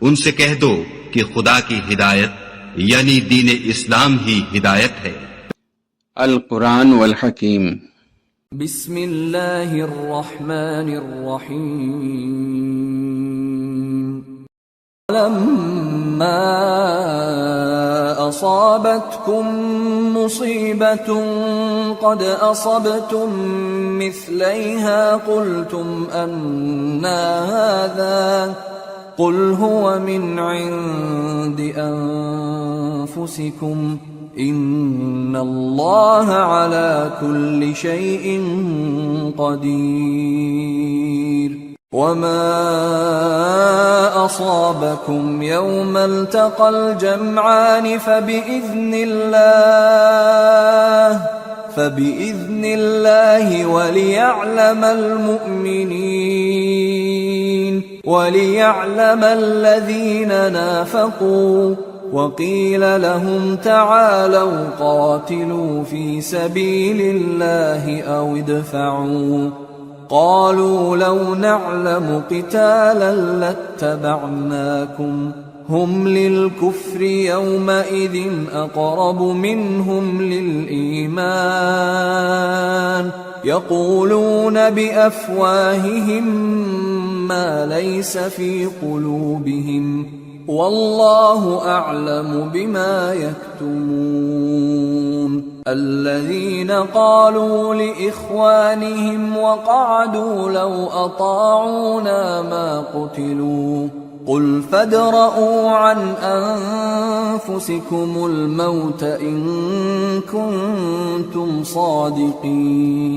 उनसे कह दो कि खुदा की हिदायत यानी दीन इस्लाम ही हिदायत है। अल कुरान वल हकीम। बिस्मिल्लाहिर रहमानिर रहीम। लम्मा असाबतकुम मुसीबतुन क़द असबतुम मिस्लैहा क़ुल्तुम अन्ना हाज़ा क़ुल हुवा मिन इंदि अन्फुसिकुम इन्नल्लाह अला कुल्लि शैइन क़दीर। वमा असाबकुम यौमल तक़ल जमआनि फबिइज़्निल्लाहि वलियअलमल मुअ्मिनीन वलियअलमल लज़ीना नाफ़क़ू वक़ील लहुम तआलौ क़ातिलू फ़ी सबीलिल्लाहि औ इदफ़अू क़ालू लौ नअलमु क़ितालन लत्तबअनाकुम हुम लिलकुफ़्रि यौमइज़िन अक़रबु मिनहुम लिलईमान यक़ूलून बिअफ़वाहिहिम मा लैस फ़ी क़ुलूबिहिम वल्लाहु अअलमु बिमा यक्तुमून। الذين قالوا لإخوانهم وقعدوا لو أطاعونا ما قتلوا قل فادرءوا عن أنفسكم الموت إن كنتم صادقين।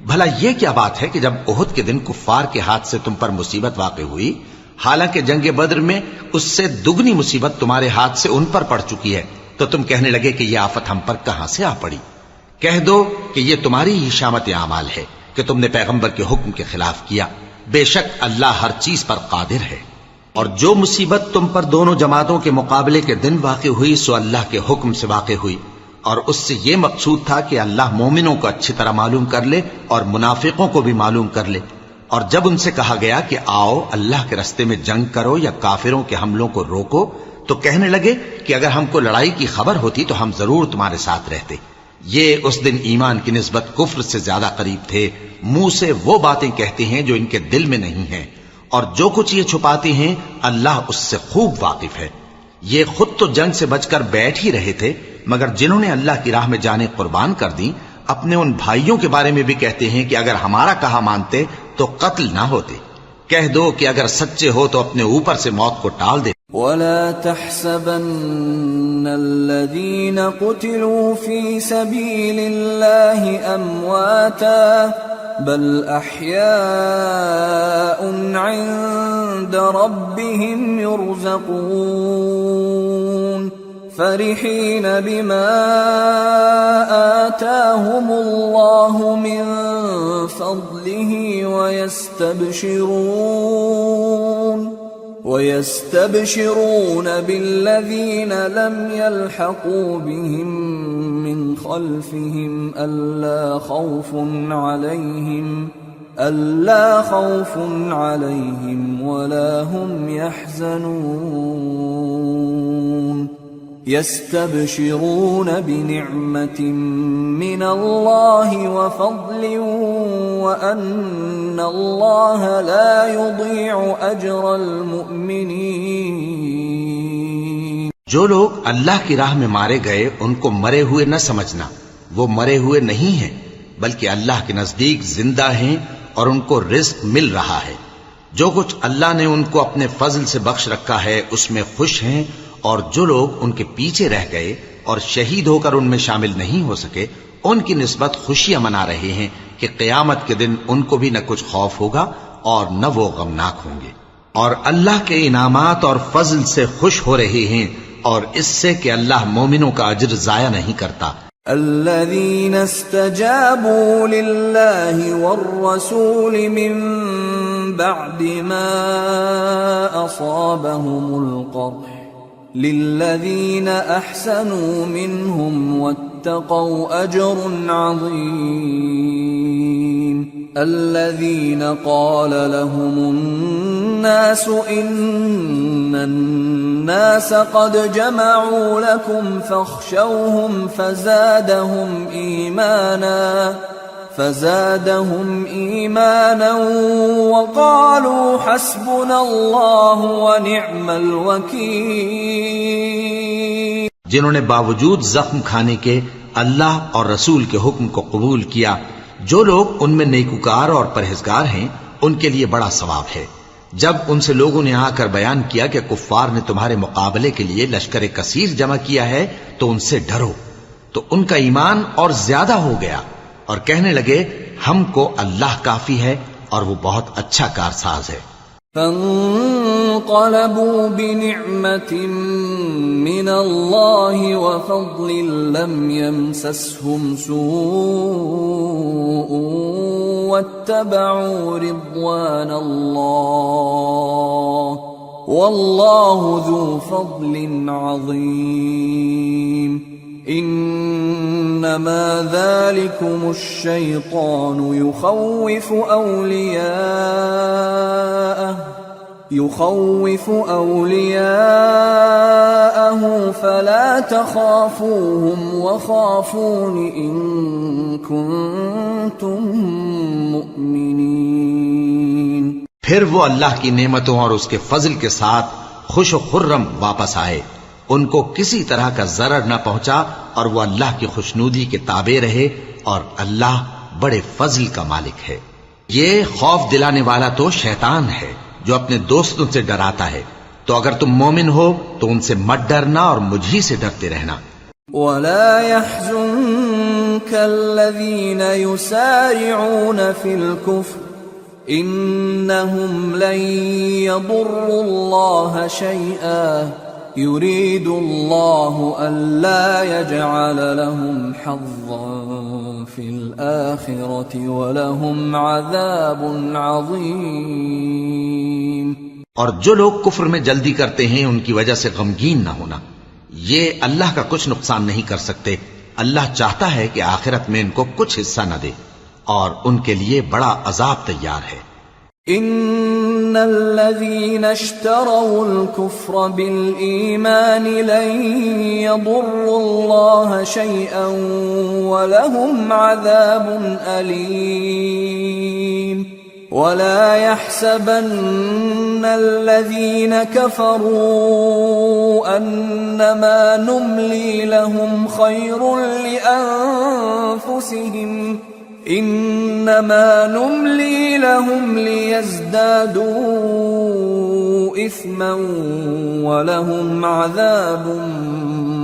भला ये क्या बात है कि जब ओहद के दिन कुफ्फार के हाथ से तुम पर मुसीबत वाक़े हुई, हालांकि जंगे बद्र में उससे दुगनी मुसीबत तुम्हारे हाथ से उन पर पड़ चुकी है, तो तुम कहने लगे कि यह आफत हम पर कहां से आ पड़ी। कह दो कि यह तुम्हारी ही शामत आमाल है कि तुमने पैगंबर के हुक्म के खिलाफ किया। बेशक अल्लाह हर चीज पर कादिर है। और जो मुसीबत तुम पर दोनों जमातों के मुकाबले के दिन वाक़े हुई सो अल्लाह के हुक्म से वाक़े हुई, और उससे यह मकसूद था कि अल्लाह मोमिनों को अच्छी तरह मालूम कर ले और मुनाफिकों को भी मालूम कर ले। और जब उनसे कहा गया कि आओ अल्लाह के रास्ते में जंग करो या काफिरों के हमलों को रोको, तो कहने लगे कि अगर हमको लड़ाई की खबर होती तो हम जरूर तुम्हारे साथ रहते। ये उस दिन ईमान की निस्बत कुफ्र से ज्यादा करीब थे। मुंह से वो बातें कहते हैं जो इनके दिल में नहीं है, और जो कुछ ये छुपाते हैं अल्लाह उससे खूब वाकिफ है। ये खुद तो जंग से बचकर बैठ ही रहे थे, मगर जिन्होंने अल्लाह की राह में जाने कुर्बान कर दी, अपने उन भाइयों के बारे में भी कहते हैं कि अगर हमारा कहा मानते तो कत्ल ना होते। कह दो कि अगर सच्चे हो तो अपने ऊपर से मौत को टाल दे। वला तहसबन्नल्लज़ीन क़ुतिलू फ़ी सबीलिल्लाहि अम्वाता बल अह्याउन इन्द रब्बिहिम युरज़क़ून फरिहीन बिमा आताहुमुल्लाहु मिन फ़ज़लिही वयस्तबशिरून बिल्लज़ीन लम यल्हक़ू बिहिम मिन ख़ल्फ़िहिम अल्ला ख़ौफ़ुन अलैहिम वला हुम यहज़नून। यस्तबशिरून बिनिअमतिन मिनल्लाहि व फ़ज़लिन व अन्नल्लाह ला युज़ीअु अजरल मुअ्मिनीन। जो लोग अल्लाह की राह में मारे गए उनको मरे हुए न समझना, वो मरे हुए नहीं हैं, बल्कि अल्लाह के नजदीक जिंदा हैं और उनको रिज़्क़ मिल रहा है। जो कुछ अल्लाह ने उनको अपने फजल से बख्श रखा है उसमें खुश हैं, और जो लोग उनके पीछे रह गए और शहीद होकर उनमें शामिल नहीं हो सके, उनकी निस्बत खुशियां मना रहे हैं कि क़यामत के दिन उनको भी न कुछ खौफ होगा और न वो गमनाक होंगे। और अल्लाह के इनामात और फजल से खुश हो रहे हैं, और इससे कि अल्लाह मोमिनों का अज्र जाया नहीं करता। الذين استجابوا لله والرسول من بعد ما أصابهم القرح للذين أحسنوا منهم واتقوا أجر عظيم الذين قال لهم الناس إن الناس قد جمعوا لكم فاخشوهم فزادهم إيمانا وقالوا حسبنا الله ونعم الوكيل। जिन्होंने बावजूद जख्म खाने के अल्लाह और रसूल के हुक्म को कबूल किया, जो लोग उनमें नेकुकार और परहेजगार हैं, उनके लिए बड़ा सवाब है। जब उनसे लोगों ने आकर बयान किया कि कुफ्फार ने तुम्हारे मुकाबले के लिए लश्कर कसीर जमा किया है, तो उनसे डरो, तो उनका ईमान और ज्यादा हो गया और कहने लगे हमको अल्लाह काफी है और वो बहुत अच्छा कारसाज है। فانقلبوا بنعمة من الله وفضل لم يمسسهم سوء واتبعوا رضوان الله والله ذو فضل عظيم إنما ذلكم الشيطان يخوف أولياءه فلا تخافوهم وخافون إن كنتم مؤمنين। फिर वो अल्लाह की नेमतों और उसके फजल के साथ खुश व खुर्रम वापस आए, उनको किसी तरह का जरर न पहुंचा और वो अल्लाह की खुशनूदी के ताबे रहे और अल्लाह बड़े फजल का मालिक है। ये खौफ दिलाने वाला तो शैतान है जो अपने दोस्तों से डराता है, तो अगर तुम मोमिन हो तो उनसे मत डरना और मुझी से डरते रहना। वला यहज़ुनक अल्लज़ीन युसारिऊन फिल कुफ्र इन्नहुम लन यदुर्रुल्लाह शैआ युरीदुल्लाहु अल्ला यजअल लहुम हज़्ज़न फिल आखिरति वलहुम अज़ाबुन अज़ीम। और जो लोग कुफ्र में जल्दी करते हैं उनकी वजह से गमगीन न होना, ये अल्लाह का कुछ नुकसान नहीं कर सकते। अल्लाह चाहता है कि आखिरत में इनको कुछ हिस्सा न दे और उनके लिए बड़ा अजाब तैयार है। इन्नल्लज़ीना इश्तरौल कुफ्र बिल ईमान लन यदुर्रुल्लाह शैअन वलहुम अज़ाबुन अलीम वला यहसबन्नल्लज़ीना कफरू अन्नमा नुमली लहुम खैरुन लिअन्फुसिहिम इन्नमा नुमली लहुम लियज़्दादू इस्मन वलहुम अज़ाबुन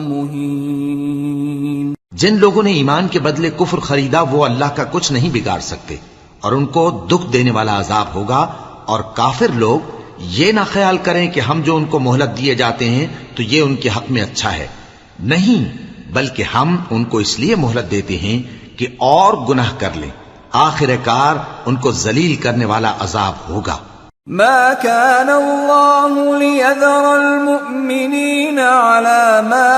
मुहीन। जिन लोगों ने ईमान के बदले कुफ्र खरीदा वो अल्लाह का कुछ नहीं बिगाड़ सकते और उनको दुख देने वाला अजाब होगा। और काफिर लोग ये ना ख्याल करें कि हम जो उनको मोहलत दिए जाते हैं तो ये उनके हक में अच्छा है, नहीं, बल्कि हम उनको इसलिए मोहलत देते हैं कि और गुनाह कर लें, आखिरकार उनको जलील करने वाला अजाब होगा। मा कान अल्लाहु लियज़रल मुमिनीना अला मा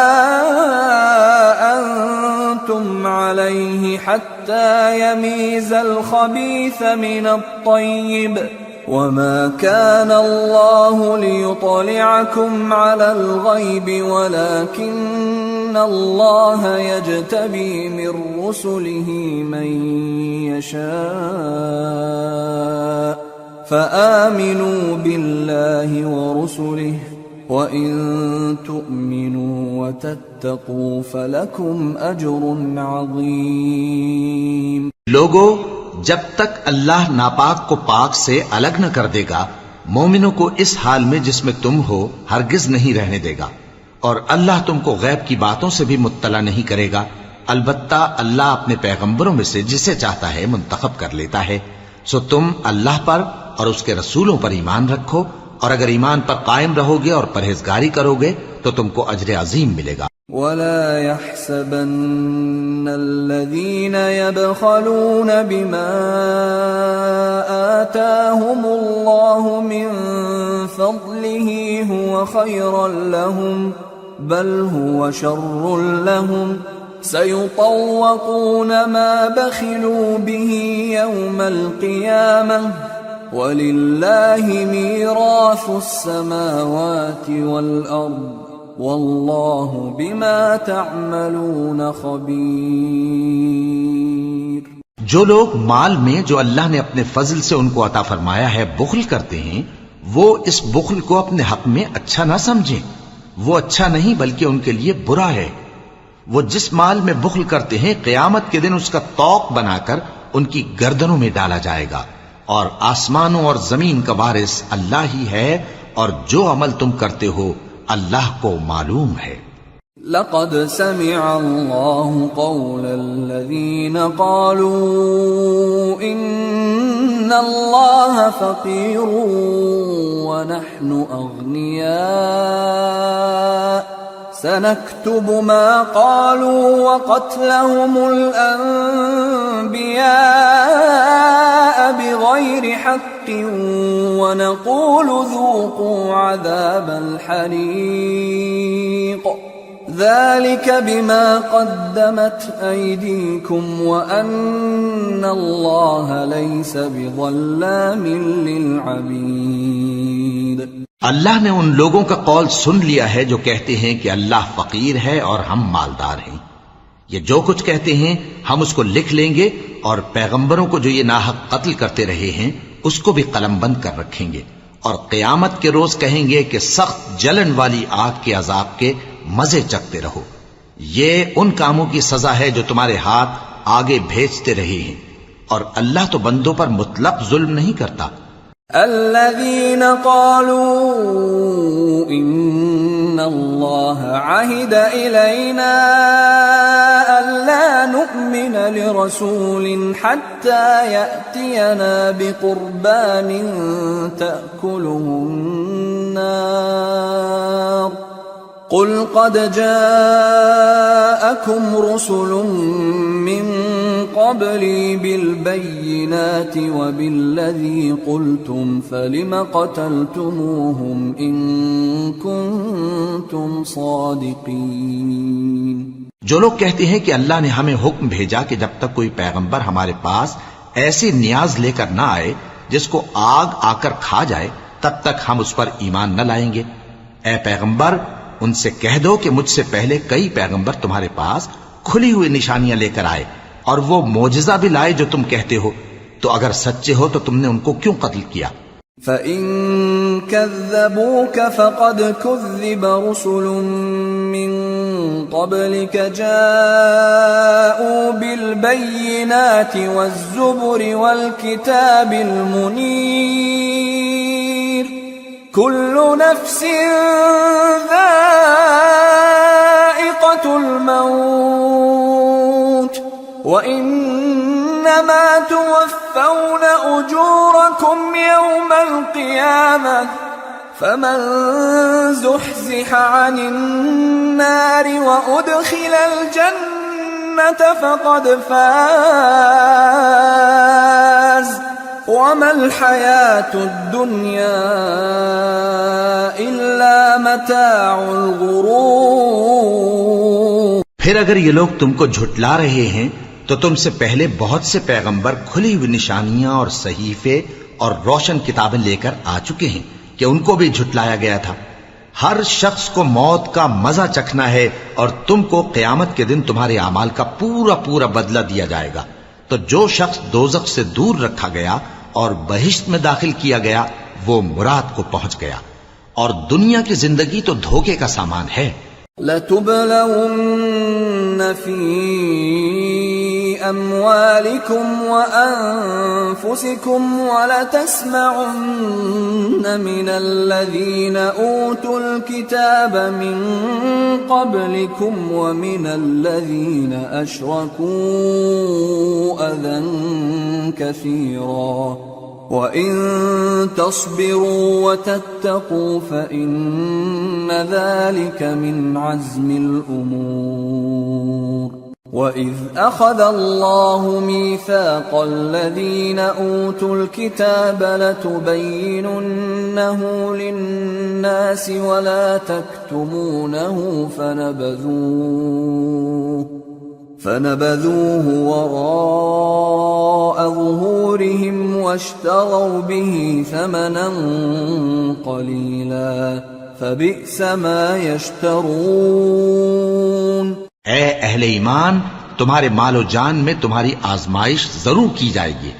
अंतुम अलैहि हत्ता यमीज़ल खबीस मिनत तय्यिब वमा कान अल्लाहु लियुत्लिअकुम अलल गैबि वलाकिन्न अल्लाह यज्तबी मिर रुसुलिहि मन यशा فآمنوا بالله ورسله وإن تؤمنوا وتتقوا فلكم أجر عظيم। लोगों, जब तक अल्लाह नापाक को पाक से अलग न कर देगा, मोमिनों को इस हाल में जिसमें तुम हो हरगिज नहीं रहने देगा। और अल्लाह तुमको गैब की बातों से भी मुत्तला नहीं करेगा। अलबत्ता अल्लाह अपने पैगंबरों में से जिसे चाहता है मुंतखब कर लेता है। सो तुम अल्लाह पर और उसके रसूलों पर ईमान रखो, और अगर ईमान पर कायम रहोगे और परहेजगारी करोगे तो तुमको अजर अजीम मिलेगा। वला यहसबन्नल्लज़ीना यबखलून बिमा आताहुमुल्लाहु मिन फज़लिही हुवा खैरन लहुम बल हुवा शर्रुन लहुम सयुतव्वक़ून मा बखिलू बिही यौमल क़ियामह वलिल्लाहि मीरासुस समावाति वल अर्द वल्लाहु बिमा तअमलून खबीर। जो लोग माल में जो अल्लाह ने अपने फजल से उनको अता फरमाया है बुख्ल करते हैं, वो इस बुख्ल को अपने हक में अच्छा ना समझें। वो अच्छा नहीं बल्कि उनके लिए बुरा है। वो जिस माल में बुख्ल करते हैं क़यामत के दिन उसका तौक बनाकर उनकी गर्दनों में डाला जाएगा। और आसमानों और जमीन का वारिस अल्लाह ही है, और जो अमल तुम करते हो अल्लाह को मालूम है। लक़द समिअ अल्लाहु क़ौलल्लज़ीन क़ालू इन्नल्लाह फ़क़ीरुन व नहनु अग़निया सनक्तुबु मा क़ालू व क़त्लहुमुल अन्बियाअ बिग़ैरि हक़्क़िन व नक़ूलु ज़ूक़ू अज़ाबल हरीक़ ज़ालिक बिमा क़द्दमत अयदीकुम व अन्नल्लाह लैस बिज़ल्लामिन लिलअबीद। अल्लाह ने उन लोगों का कौल सुन लिया है जो कहते हैं कि अल्लाह फकीर है और हम मालदार हैं। ये जो कुछ कहते हैं हम उसको लिख लेंगे, और पैगंबरों को जो ये नाहक कत्ल करते रहे हैं उसको भी कलमबंद कर रखेंगे, और क़यामत के रोज कहेंगे कि सख्त जलन वाली आग के अजाब के मजे चखते रहो। ये उन कामों की सजा है जो तुम्हारे हाथ आगे भेजते रहे हैं, और अल्लाह तो बंदों पर मुतलक जुल्म नहीं करता। الذين قالوا إن الله عهد إلينا ألا نؤمن لرسول حتى يأتينا بقربان تأكله النار قل قد جاءكم رسل من قبلي بالبينات وبالذي قلتم فلم قتلتموهم إن كنتم صادقين। जो लोग कहते हैं कि अल्लाह ने हमें हुक्म भेजा कि जब तक कोई पैगंबर हमारे पास ऐसी नियाज लेकर ना आए जिसको आग आकर खा जाए, तब तक हम उस पर ईमान न लाएंगे। ए पैगंबर, उनसे कह दो कि मुझसे पहले कई पैगंबर तुम्हारे पास खुली हुई निशानियां लेकर आए, और वो मोजिजा भी लाए जो तुम कहते हो। तो अगर सच्चे हो तो तुमने उनको क्यों कत्ल किया? فَإِن كَذَّبُوكَ فَقَدْ كُذِّبَ رُسُلٌ مِّن قَبْلِكَ جَاءُوا بِالْبَيِّنَاتِ وَالزُّبُرِ وَالْكِتَابِ الْمُنِيرِ كُلُّ نَفْسٍ ذَائِقَةُ الْمَوْتِ وَإِنَّمَا تُوَفَّوْنَ أُجُورَكُمْ يَوْمَ الْقِيَامَةِ فَمَنْ زُحْزِحَ عَنِ النَّارِ وَأُدْخِلَ الْجَنَّةَ فَقَدْ فَازَ وَمَا الْحَيَاةُ الدُّنْيَا إِلَّا مَتَاعُ الْغُرُورِ। फिर अगर ये लोग तुमको झुटला रहे हैं तो तुमसे पहले बहुत से पैगंबर खुली हुई निशानियां और सहीफे और रोशन किताबें लेकर आ चुके हैं कि उनको भी झुटलाया गया था। हर शख्स को मौत का मजा चखना है, और तुमको क़यामत के दिन तुम्हारे अमाल का पूरा पूरा बदला दिया जाएगा। तो जो शख्स दोज़ख से दूर रखा गया और बहिश्त में दाखिल किया गया, वो मुराद को पहुंच गया। और दुनिया की जिंदगी तो धोखे का सामान है। लतुबलउन्न फी अम्वालिकुम व अनफुसिकुम व लतस्मउन्न मिनल्लज़ीन ऊतुल किताब मिन क़ब्लिकुम व मिनल्लज़ीन अशरकू अज़न कसीरा وَإِن تَصْبِرُوا وَتَتَّقُوا فَإِنَّ ذَلِكَ مِنْ عَزْمِ الْأُمُورِ وَإِذْ أَخَذَ اللَّهُ مِيثَاقَ الَّذِينَ أُوتُوا الْكِتَابَ لَتُبَيِّنُنَّهُ لِلنَّاسِ وَلَا تَكْتُمُونَهُ فنبذوه وراء ظهورهم واشتروا به ثمنا قليلا فبئس ما يشترون। ए अहले ईमान, तुम्हारे मालो जान में तुम्हारी आजमाइश जरूर की जाएगी,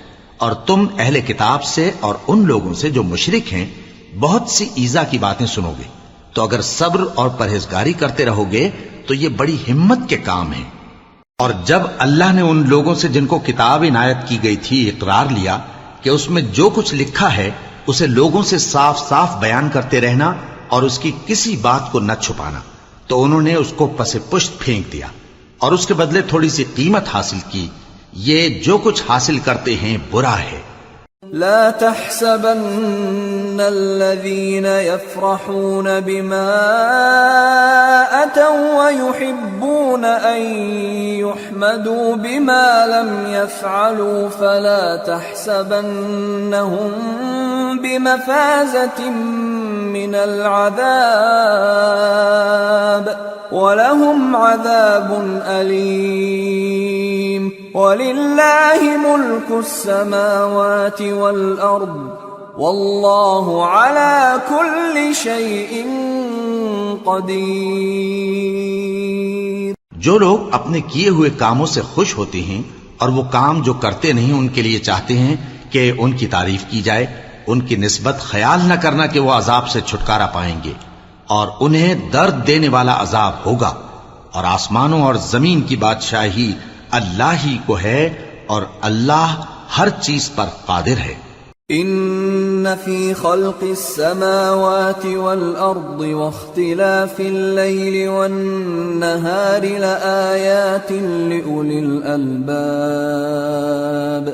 और तुम अहले किताब से और उन लोगों से जो मुशरिक हैं बहुत सी ईजा की बातें सुनोगे। तो अगर सब्र और परहेजगारी करते रहोगे तो ये बड़ी हिम्मत के काम है। और जब अल्लाह ने उन लोगों से जिनको किताब इनायत की गई थी इकरार लिया कि उसमें जो कुछ लिखा है उसे लोगों से साफ साफ बयान करते रहना और उसकी किसी बात को न छुपाना, तो उन्होंने उसको पसे पुष्ट फेंक दिया और उसके बदले थोड़ी सी कीमत हासिल की। ये जो कुछ हासिल करते हैं बुरा है। ला तहसबन्न अल्लज़ीन यफ़रहून बिमा अतौ व युहिब्बून अन युहमदू बिमा लम यफ़अलू फला तहसबन्नहुम बिमफ़ाज़तिन मिनल अज़ाब वलहुम अज़ाबुन अलीम। वलिल्लाहि मुल्कुस समावाति वल अर्द वल्लाहु अला कुल्लि शैइन क़दीर। जो लोग अपने किए हुए कामों से खुश होते हैं और वो काम जो करते नहीं उनके लिए चाहते हैं कि उनकी तारीफ की जाए, उनकी निस्बत ख्याल न करना कि वो अजाब से छुटकारा पाएंगे और उन्हें दर्द देने वाला अजाब होगा। और आसमानों और जमीन की बादशाही अल्लाह ही को है और अल्लाह हर चीज पर कादिर है। इन्न फी खल्क़िस समावाति वल अर्दि वख्तिलाफिल लैलि वन नहारि लआयातिन लिउलिल अल्बाब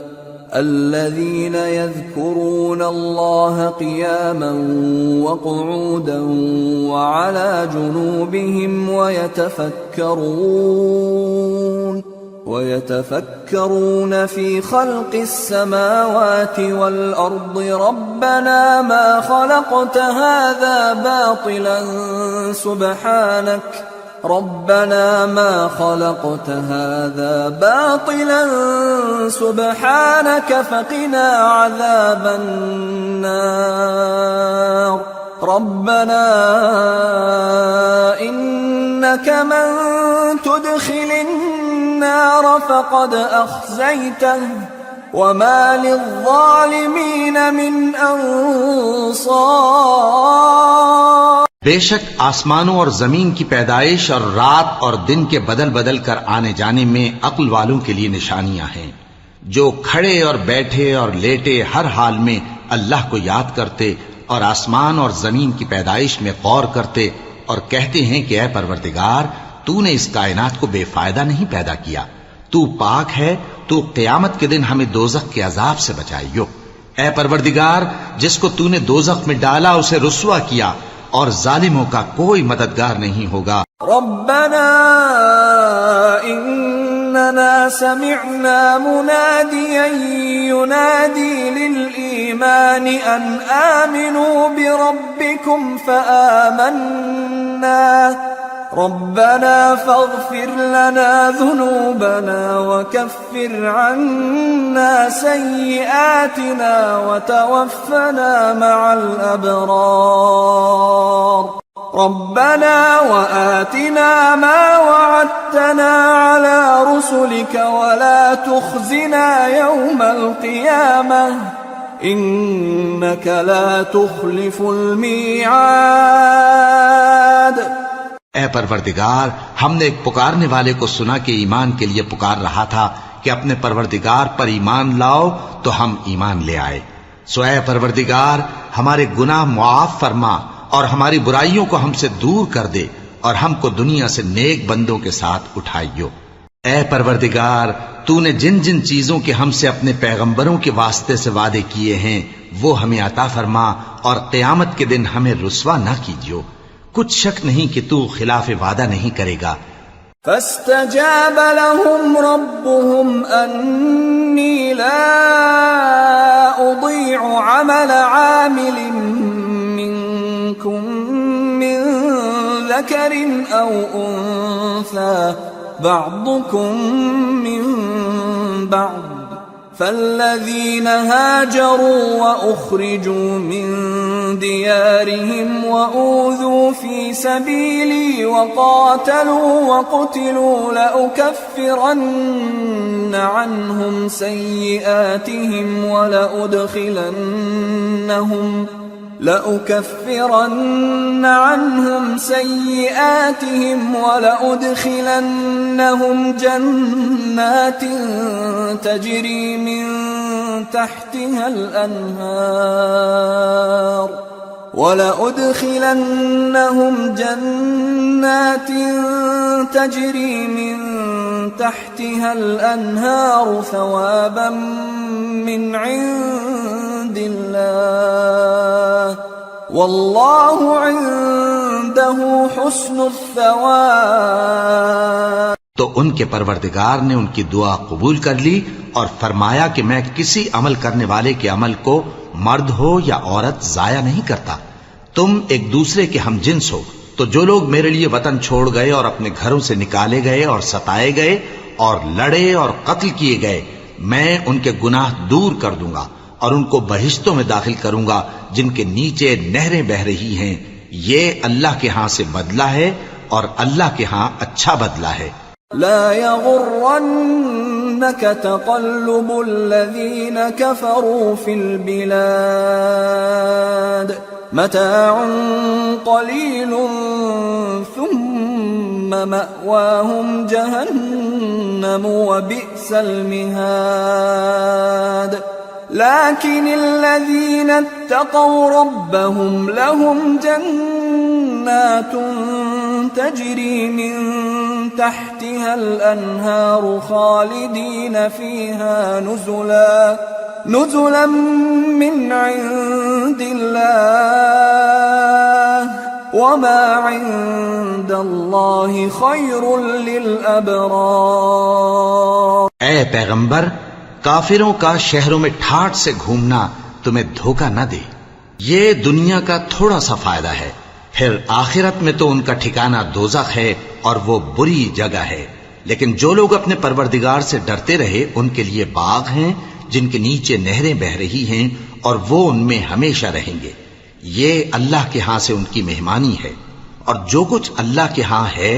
الذين يذكرون الله قياما وقعودا وعلى جنوبهم ويتفكرون في خلق السماوات والأرض ربنا ما خلقت هذا باطلا سبحانك فقنا عذاب النار ربنا إنك من تدخل النار فقد أخزيته وما للظالمين من أنصار। बेशक आसमानों और जमीन की पैदाइश और रात और दिन के बदल बदल कर आने जाने में अक्ल वालों के लिए निशानियां हैं, जो खड़े और बैठे और लेटे हर हाल में अल्लाह को याद करते और आसमान और जमीन की पैदाइश में गौर करते और कहते हैं कि ऐ परवरदिगार, तूने इस कायनात को बेफायदा नहीं पैदा किया, तू पाक है, तू क़यामत के दिन हमें दोज़ख के अजाब से बचाइयो। ऐ परवरदिगार, जिसको तूने दोज़ख में डाला उसे रुस्वा किया और जालिमों का कोई मददगार नहीं होगा। रब्बना इन्नना समिअना मुनादियन युनादी लिल ईमानि अन आमिनू बिरब्बिकुम फआमन्ना रब्बना फग़फिर लना ज़ुनूबना वकफ्फिर अन्ना सय्यिआतिना वतवफ़्फ़ना मअल अबरार रब्बना वआतिना मा वअदतना अला रुसुलिक वला तुख़ज़िना यौमल क़ियामह इन्नक ला तुख़लिफ़ुल मीआद। ऐ परवरदिगार, हमने एक पुकारने वाले को सुना कि ईमान के लिए पुकार रहा था कि अपने परवरदिगार पर ईमान लाओ, तो हम ईमान ले आए। सो ऐ परवरदिगार, हमारे गुनाह मुआफ फरमा और हमारी बुराइयों को हमसे दूर कर दे और हमको दुनिया से नेक बंदों के साथ उठाइयो। ऐ परवरदिगार, तूने जिन जिन चीजों के हमसे अपने पैगंबरों के वास्ते से वादे किए हैं वो हमें अता फरमा और क़यामत के दिन हमें रुस्वा न कीजियो। कुछ शक नहीं कि तू खिलाफ वादा नहीं करेगा। फस्तजाब लहुम रब्बुहुम अन्नी ला उदीअ अमल आमिलिन मिनकुम मिन ज़करिन औ उन्सा بعضكم من بعض فالذين هاجروا وأخرجوا من ديارهم وأوذوا في سبيلي وقاتلوا وقتلوا لأكفرن عنهم سيئاتهم ولأدخلنهم جنات تجري من تحتها الأنهار ثوابا من عند الله والله عنده حسن الثواب। तो उनके परवरदिगार ने उनकी दुआ कबूल कर ली और फरमाया कि मैं किसी अमल करने वाले के अमल को मर्द हो या औरत जाया नहीं करता। तुम एक दूसरे के हम जिन्स हो, तो जो लोग मेरे लिए वतन छोड़ गए और अपने घरों से निकाले गए और सताए गए और लड़े और कत्ल किए गए, मैं उनके गुनाह दूर कर दूंगा और उनको बहिश्तों में दाखिल करूंगा जिनके नीचे नहरें बह रही हैं। ये अल्लाह के हां से बदला है और अल्लाह के हां अच्छा बदला है। لا يغرنك تقلب الذين كفروا في البلاد متاع قليل ثم مأواهم جهنم وبئس المهاد لكن الذين اتقوا ربهم لهم جنات تجري من تحتها الأنهار خالدين فيها نزلا من عند الله وما عند الله خير للأبرار। ऐ पैगंबर, काफिरों का शहरों में ठाठ से घूमना तुम्हें धोखा न दे। ये दुनिया का थोड़ा सा फायदा है, फिर आखिरत में तो उनका ठिकाना दोज़ख है और वो बुरी जगह है। लेकिन जो लोग अपने परवरदिगार से डरते रहे उनके लिए बाग हैं जिनके नीचे नहरें बह रही हैं और वो उनमें हमेशा रहेंगे। ये अल्लाह के हां से उनकी मेहमानी है और जो कुछ अल्लाह के हां है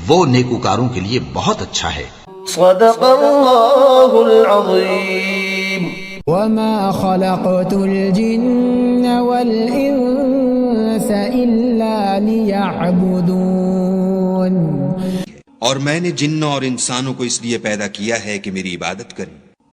वो नेकूकारों के लिए बहुत अच्छा है। सदक़ल्लाहुल अज़ीम। वमा खलक़तुल जिन्न वल इंस इल्ला लियअबुदून। और मैंने जिन्नों और इंसानों को इसलिए पैदा किया है कि मेरी इबादत करें।